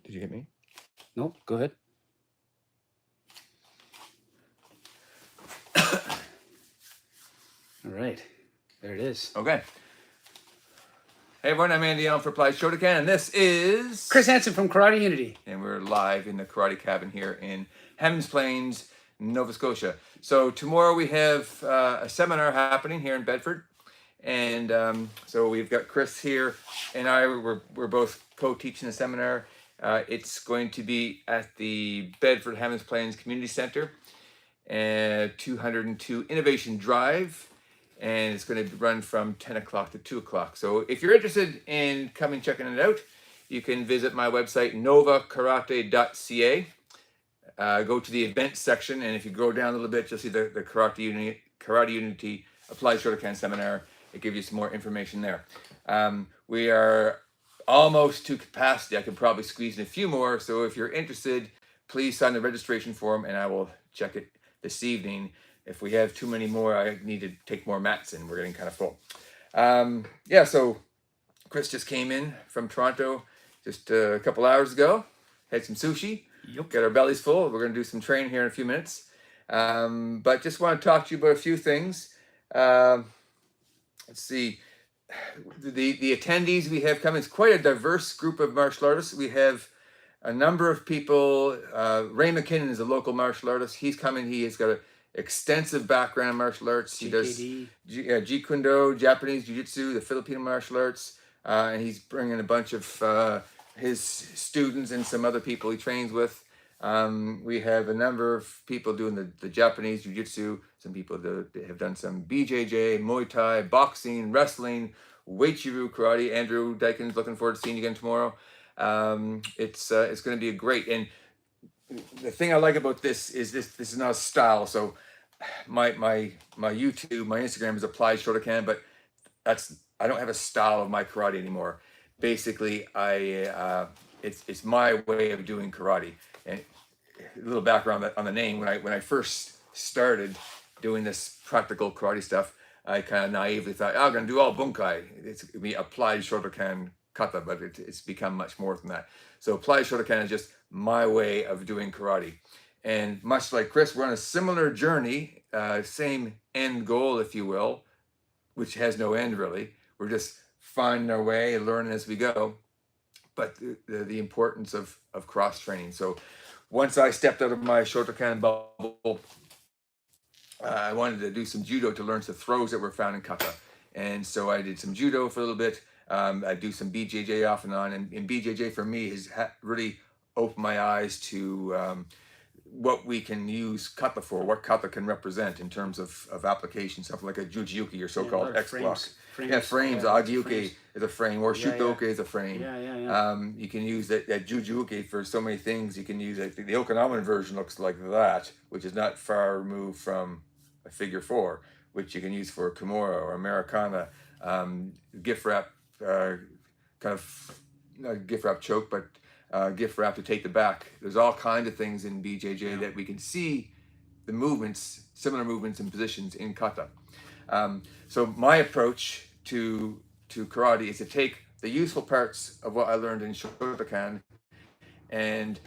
Did you get me? Nope, go ahead. All right, there it is. Okay. Hey everyone, I'm Andy Allen for Applied Shotokan, and this is Chris Hansen from Karate Unity. And we're live in the Karate Cabin here in Hammonds Plains, Nova Scotia. So tomorrow we have a seminar happening here in Bedford, and so we've got Chris here, and we're both co-teaching the seminar. It's going to be at the Bedford Hammonds Plains Community Center, 202 Innovation Drive. And it's going to run from 10 o'clock to 2 o'clock. So if you're interested in coming checking it out, you can visit my website, novakarate.ca. Go to the events section, and if you go down a little bit, you'll see the Karate Unity Applied Shotokan Seminar. It gives you some more information there. We are almost to capacity. I could probably squeeze in a few more. So if you're interested, please sign the registration form, and I will check it this evening. If we have too many more, I need to take more mats in. We're getting kind of full. Yeah, so Chris just came in from Toronto just a couple hours ago. Had some sushi. Yep. Got our bellies full. We're going to do some training here in a few minutes. But just want to talk to you about a few things. Let's see. The attendees we have coming is quite a diverse group of martial artists. We have a number of people. Ray McKinnon is a local martial artist. He's coming. He has got a extensive background in martial arts. He does Jeet Kune Do, Japanese Jiu-Jitsu, the Filipino martial arts, and he's bringing a bunch of his students and some other people he trains with. We have a number of people doing the Japanese Jiu-Jitsu, some people that have done some BJJ, Muay Thai, boxing, wrestling, Weichiru, karate. Andrew Dyken's looking forward to seeing you again tomorrow. It's going to be a great, and the thing I like about this is this is not a style. So my YouTube, my Instagram is Applied Shotokan, but I don't have a style of my karate anymore. Basically, it's my way of doing karate. And a little background on the name: when I first started doing this practical karate stuff, I kind of naively thought, I'm going to do all bunkai. It's going to be Applied Shotokan kata, but it's become much more than that. So Applied Shotokan is just my way of doing karate. And much like Chris, we're on a similar journey, same end goal, if you will, which has no end really. We're just finding our way, learning as we go. But the importance of cross training. So once I stepped out of my Shotokan bubble, I wanted to do some judo to learn some throws that were found in kata. And so I did some judo for a little bit. I do some BJJ off and on. And BJJ for me has really opened my eyes to what we can use kata for, what kata can represent in terms of application, something like a Jujiuki or so-called X-block. Frames. Agiuke is a frame, or Shutoke is a frame. You can use that Jujiuke for so many things. You can use it. The Okinawan version looks like that, which is not far removed from a figure four, which you can use for Kimura or Americana, gift wrap, kind of not gift wrap choke, but gift wrap to take the back. There's all kinds of things in BJJ that we can see the movements, similar movements and positions in kata. So my approach to karate is to take the useful parts of what I learned in Shotokan and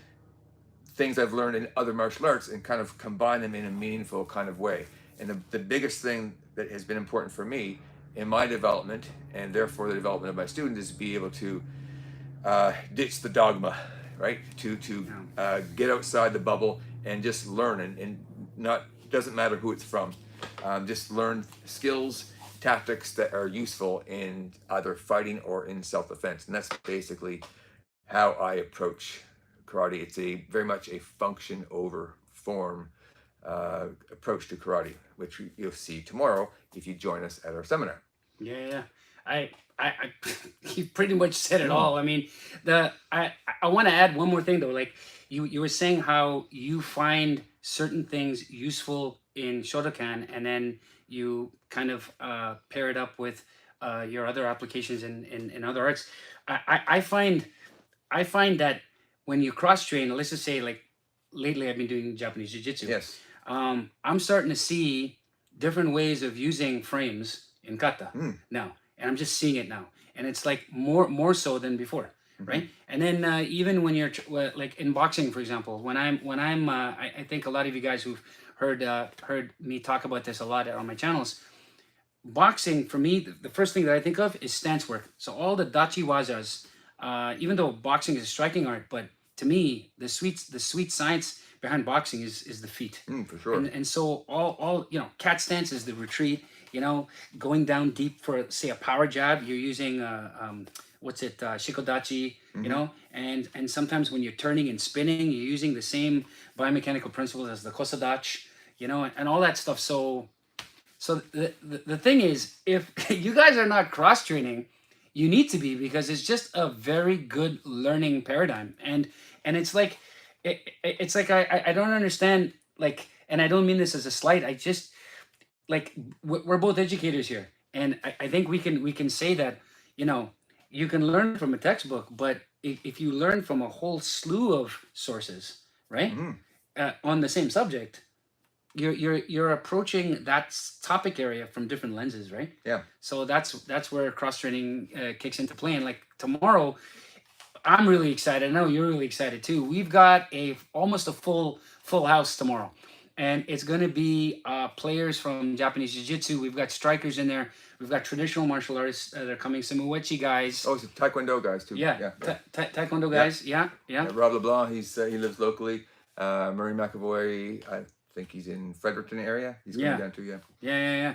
things I've learned in other martial arts and kind of combine them in a meaningful kind of way. And the biggest thing that has been important for me in my development, and therefore the development of my students, is to be able to ditch the dogma, right? To get outside the bubble and just learn, and not, doesn't matter who it's from. Just learn skills, tactics that are useful in either fighting or in self-defense. And that's basically how I approach karate. It's very much a function over form approach to karate, which you'll see tomorrow if you join us at our seminar. Yeah. I you pretty much said it all. I mean, I want to add one more thing though. Like you were saying how you find certain things useful in Shotokan, and then you kind of pair it up with your other applications in other arts. I find that when you cross train, let's just say like lately I've been doing Japanese Jiu-Jitsu. Yes. I'm starting to see different ways of using frames in kata now, and I'm just seeing it now, and it's like more so than before. right? And then even when you're like in boxing, for example, I think a lot of you guys who've heard me talk about this a lot on my channels. Boxing for me, the first thing that I think of is stance work. So all the dachi wazas, even though boxing is a striking art, but to me, the sweet science behind boxing is the feet. For sure. And so all cat stance is the retreat. Going down deep for say a power jab, you're using shikodachi. And sometimes when you're turning and spinning, you're using the same biomechanical principles as the kosadach. And all that stuff. So the thing is, if you guys are not cross training, you need to be, because it's just a very good learning paradigm. And it's like it's like I don't understand, like, and I don't mean this as a slight. I just like we're both educators here, and I think we can say that you can learn from a textbook, but if you learn from a whole slew of sources, right, on the same subject, you're approaching that topic area from different lenses, right? Yeah. So that's where cross training kicks into play. And like tomorrow, I'm really excited. I know you're really excited too. We've got almost a full house tomorrow, and it's going to be players from Japanese Jiu-Jitsu. We've got strikers in there. We've got traditional martial artists that are coming. Some Uechi guys. Oh, it's Taekwondo guys too. Yeah. Taekwondo guys. Yeah. Rob LeBlanc, he lives locally. Murray McAvoy, I think he's in Fredericton area. He's going down too. Yeah.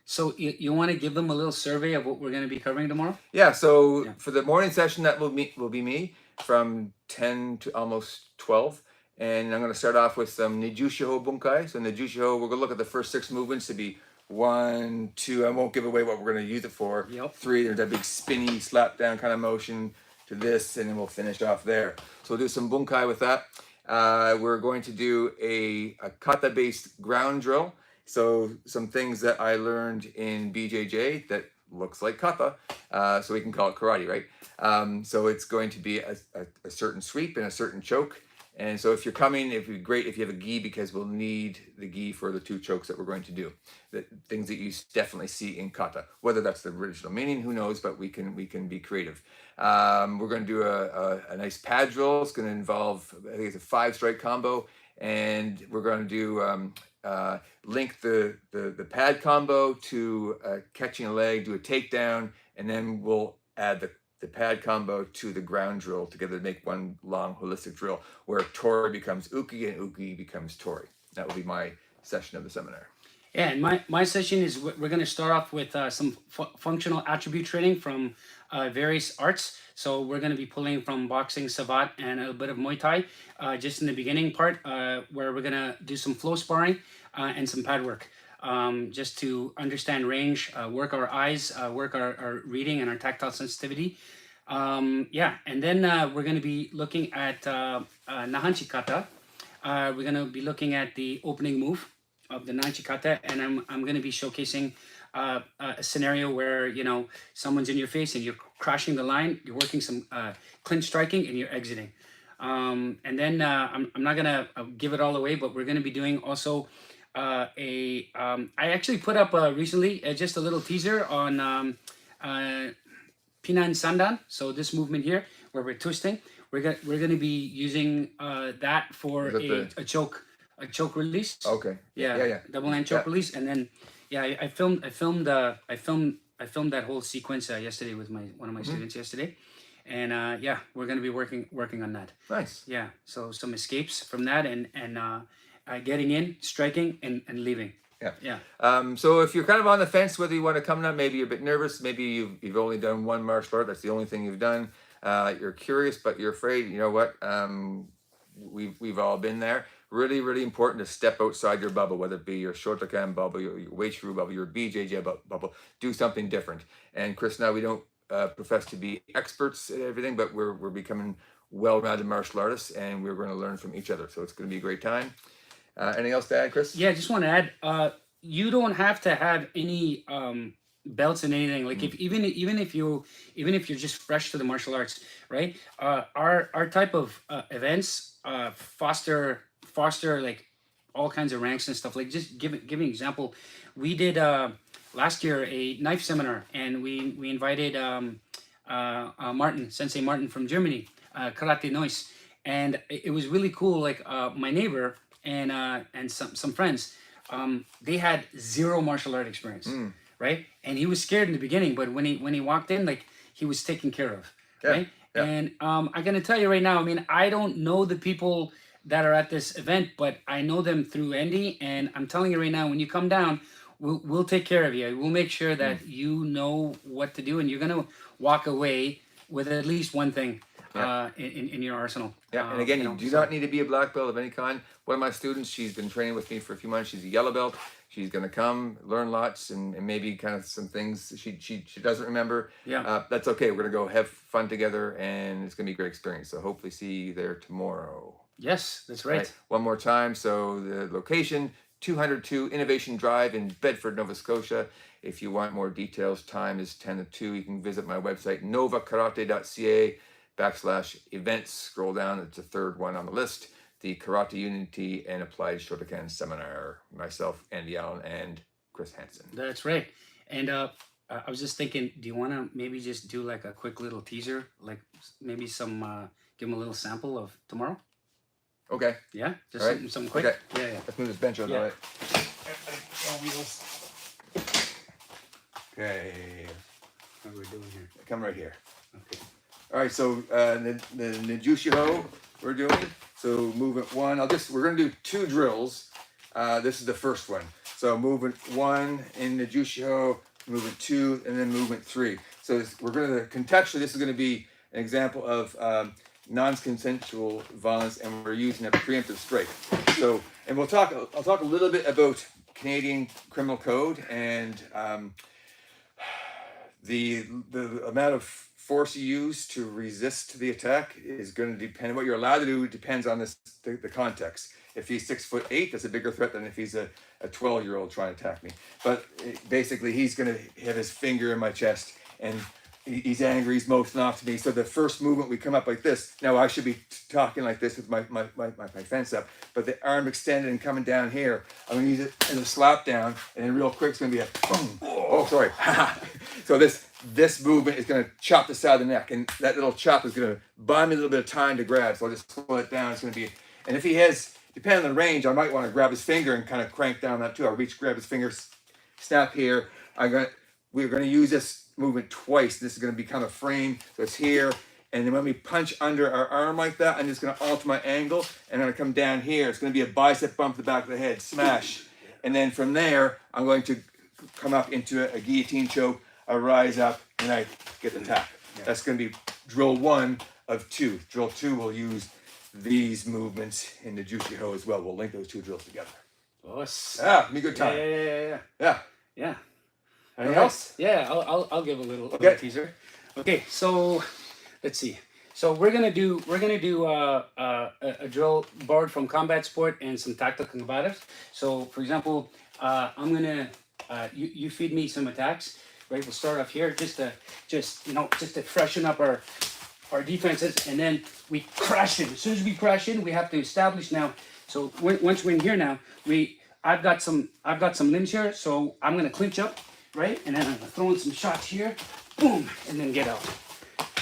So you want to give them a little survey of what we're going to be covering tomorrow? Yeah. So for the morning session, that will be me from 10 to almost 12. And I'm going to start off with some Nijushiho Bunkai. So Nijushiho, we're going to look at the first 6 movements to be 1, 2. I won't give away what we're going to use it for. Yep. 3, there's that big spinny slap down kind of motion to this, and then we'll finish off there. So we'll do some Bunkai with that. We're going to do a kata-based ground drill. So some things that I learned in BJJ that looks like kata, so we can call it karate, right? So it's going to be a certain sweep and a certain choke. And so if you're coming, it'd be great if you have a gi, because we'll need the gi for the 2 chokes that we're going to do. The things that you definitely see in kata. Whether that's the original meaning, who knows, but we can be creative. We're going to do a nice pad drill. It's going to involve, I think it's a 5-strike combo. And we're going to do link the pad combo to catching a leg, do a takedown, and then we'll add the pad combo to the ground drill together to make one long holistic drill where Tori becomes Uki and Uki becomes Tori. That will be my session of the seminar. Yeah, and my session is we're going to start off with some functional attribute training from various arts. So we're going to be pulling from boxing, savat, and a bit of Muay Thai just in the beginning part where we're going to do some flow sparring and some pad work. Just to understand range, work our eyes, work our reading and our tactile sensitivity. And then we're going to be looking at Nahanchi Kata. We're going to be looking at the opening move of the Nahanchi Kata, and I'm going to be showcasing a scenario where someone's in your face and you're crashing the line, you're working some clinch striking, and you're exiting. And then I'm not going to give it all away, but we're going to be doing also I actually put up recently just a little teaser on Pinan Sandan. So this movement here where we're twisting, we're going to be using that for a choke release. Okay. Yeah. Double hand choke release, and then I filmed that whole sequence yesterday with one of my students yesterday, and we're going to be working on that. Nice. Yeah. So some escapes from that and getting in, striking, and leaving. Yeah. So if you're kind of on the fence whether you want to come now, maybe you're a bit nervous, maybe you've only done one martial art, that's the only thing you've done. You're curious, but you're afraid. You know what? We've all been there. Really, really important to step outside your bubble, whether it be your Shotokan bubble, your Weichiru bubble, your BJJ bubble. Do something different. And Chris and I, we don't profess to be experts at everything, but we're becoming well-rounded martial artists, and we're going to learn from each other. So it's going to be a great time. Anything else to add, Chris? Yeah, I just want to add, you don't have to have any belts in anything. Like even if you're just fresh to the martial arts, right? Our type of events foster like all kinds of ranks and stuff. Like just give an example. We did last year a knife seminar, and we invited Martin, Sensei Martin from Germany, Karate Noise, and it was really cool. Like my neighbor and some friends, they had zero martial art experience, right? And he was scared in the beginning, but when he walked in, like he was taken care of, Yeah, right? yeah. And I'm gonna tell you right now. I mean, I don't know the people that are at this event, but I know them through Andy, and I'm telling you right now, when you come down, we'll take care of you. We'll make sure that you know what to do, and you're gonna walk away with at least one thing in your arsenal. Yeah, and again, you do so- not need to be a black belt of any kind. One of my students, she's been training with me for a few months. She's a yellow belt. She's going to come, learn lots, and maybe kind of some things she doesn't remember. Yeah. That's okay. We're going to go have fun together, and it's going to be a great experience. So hopefully see you there tomorrow. Yes, that's right. One more time. So the location, 202 Innovation Drive in Bedford, Nova Scotia. If you want more details, time is 10 to 2. You can visit my website, novakarate.ca/events. Scroll down, it's the third one on the list. The Karate Unity and Applied Shotokan Seminar. Myself, Andy Allen, and Chris Hansen. That's right. And I was just thinking, do you want to maybe just do like a quick little teaser, like maybe some, give them a little sample of tomorrow? Okay. Yeah, just All right. something quick. Okay. Yeah. Let's move this bench out of the way. Okay. What are we doing here? Come right here. Okay. All right, so the Nijushiho we're doing. So movement one, we're gonna do 2 drills. This is the first one. So movement 1 in Nijushiho, movement 2, and then movement 3. So we're gonna, contextually, this is gonna be an example of non-consensual violence, and we're using a preemptive strike. So, and I'll talk a little bit about Canadian Criminal Code and the amount of force you use to resist the attack is going to depend. What you're allowed to do depends on the context. If he's 6'8", that's a bigger threat than if he's a 12-year-old trying to attack me. But basically, he's going to have his finger in my chest, and he's angry. He's motioning off to me. So the first movement, we come up like this. Now I should be talking like this with my fence up, but the arm extended and coming down here. I'm going to use it as a slap down, and then real quick it's going to be a boom. Oh, sorry. So this movement is going to chop the side of the neck, and that little chop is going to buy me a little bit of time to grab. So I'll just slow it down. It's going to be, and if he has, depending on the range, I might want to grab his finger and kind of crank down that too. I'll grab his finger, snap here. We're going to use this movement twice. This is going to become a frame. So it's here. And then when we punch under our arm like that, I'm just going to alter my angle. And I'm going to come down here. It's going to be a bicep bump to the back of the head. Smash. And then from there, I'm going to come up into a guillotine choke. I rise up and I get the tap. That's going to be drill 1 of 2. Drill 2 will use these movements in the Jushiho as well. We'll link those 2 drills together. Boss. Me good time. Yeah. Anything else? Yeah, I'll give a little teaser. Okay, so let's see. So we're gonna do a drill borrowed from combat sport and some tactical combatives. So for example, I'm gonna you feed me some attacks. Right, we'll start off here just to freshen up our defenses, and then we crash in. As soon as we crash in, we have to establish now. So once we're in here now, I've got some limbs here, so I'm gonna clinch up. Right, and then I'm gonna throw in some shots here, boom, and then get out,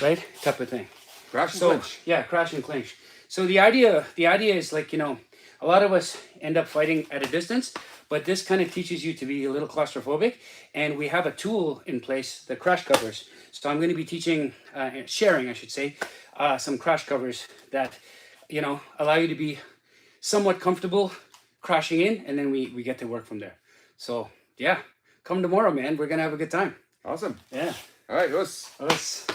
right, type of thing. Crash and clinch. Yeah, crash and clinch. So the idea is like, a lot of us end up fighting at a distance, but this kind of teaches you to be a little claustrophobic, and we have a tool in place, the crash covers. So I'm going to be teaching, sharing, I should say, some crash covers that, allow you to be somewhat comfortable crashing in, and then we get to work from there. So yeah. Come tomorrow, man. We're gonna have a good time. Awesome. Yeah. All right, let's. All right,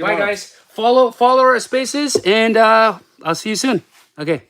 bye, guys. Follow our spaces, and I'll see you soon. Okay.